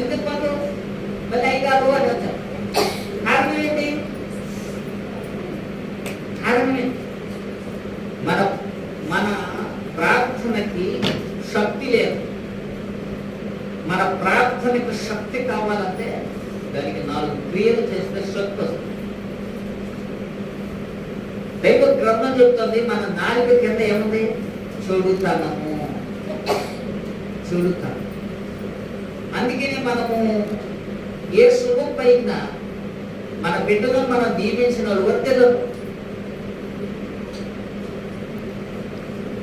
ఎందుకు పదు మళ్ళీ అయ్యారు అని వచ్చారు. కారణం ఏంటి? కారణం ఏంటి? మన మన ప్రార్థనకి శక్తి లేదు. మన ప్రార్థనకు శక్తి కావాలంటే దానికి 4 క్రియలు చేస్తే శక్తి వస్తుంది. దైవ గ్రంథం చెప్తుంది మన నాలుక కింద ఏముంది? చెడుతనము. చెడుతనం. అందుకనే మనము ఏ శుభం పైన మన బిడ్డలను మనం దీవించిన వర్తెలు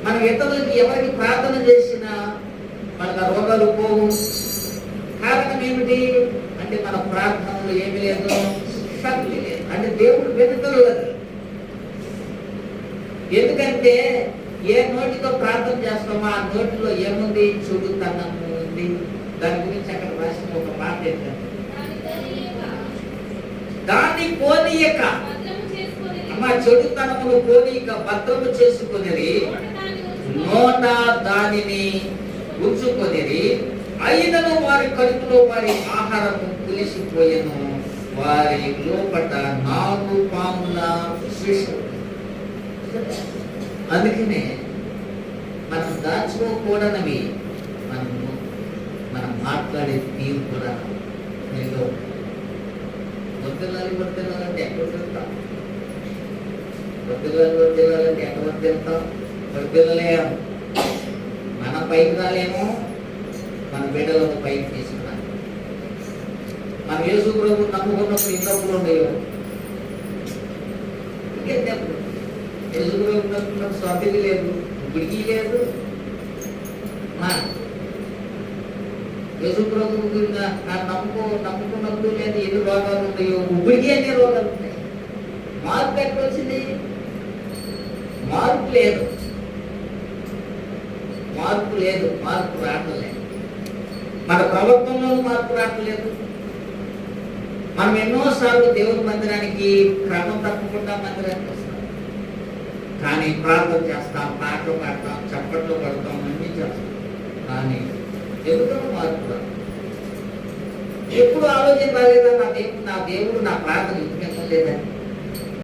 మనం ఇతరులకి ఎవరికి ప్రార్థన చేసినా మనకు రోగాలు పోవు. కారణం ఏమిటి అంటే మన ప్రార్థనలు ఏమి లేదు, శక్తి లేదు. అంటే దేవుడు వెనుకలేదు. ఎందుకంటే ఏ నోటితో ప్రార్థన చేస్తామో ఆ నోటిలో ఏముంది? చెడుతనము ఉంది. దాని గురించి అక్కడ రాసిన ఒక మాట ఏంటంటే దాన్ని పోనీయక అమ్మ చెడుతనమును పోనీయక భద్రము చేసుకునేది నోట దానిని ఉంచుకొనిది. అయినను వారి కడుపులో వారి ఆహారము పులిసిపోయెను. వారి లోపట 4 పాముల శిశు. అందుకనే మనం దాచుకోకూడనివి మనం మాట్లాడే తీరు కూడా ఏదో వర్తిల్లాలంటే ఎక్కడ వదిలేస్తాం? వర్తిల్లాలంటే ఎక్కడ వదిలేస్తాం? వర్తిల్లలేము. మన పైకి రాలేము, మన బిడ్డలను పైకి తీసుకున్నాం. మనం యేసు ప్రభువు నమ్ముకున్నప్పుడు ఇంకప్పుడు ఉండేవి. ఇంకెప్పుడు యేసు ప్రభు నమ్ముకున్నప్పుడు స్వార్థి లేదు, ఇప్పటికీ లేదు. యేసు ప్రభు నమ్ముకున్నప్పుడు లేదు ఎన్ని రోగాలు ఉన్నాయో ఇప్పటికీ అన్ని రోగాలు ఉన్నాయి. మార్పు ఎక్కడ వచ్చింది? మార్పు లేదు. మార్పు లేదు. మార్పు రావట్లేదు. మన ప్రవర్తనలో మార్పు రావట్లేదు. మనం ఎన్నోసార్లు దేవుని మందిరానికి క్రమం తప్పకుండా మందిరానికి వస్తాం, కానీ ప్రార్థన చేస్తాం, పాటలు పాడతాం, చప్పట్లు పడతాం, అన్నీ చేస్తాం. కానీ ఎందుకో మార్పు రాదు. ఎప్పుడు ఆలోచన రాలేదా నా దేవుడు నా ప్రార్థన ఇంటికి లేదని?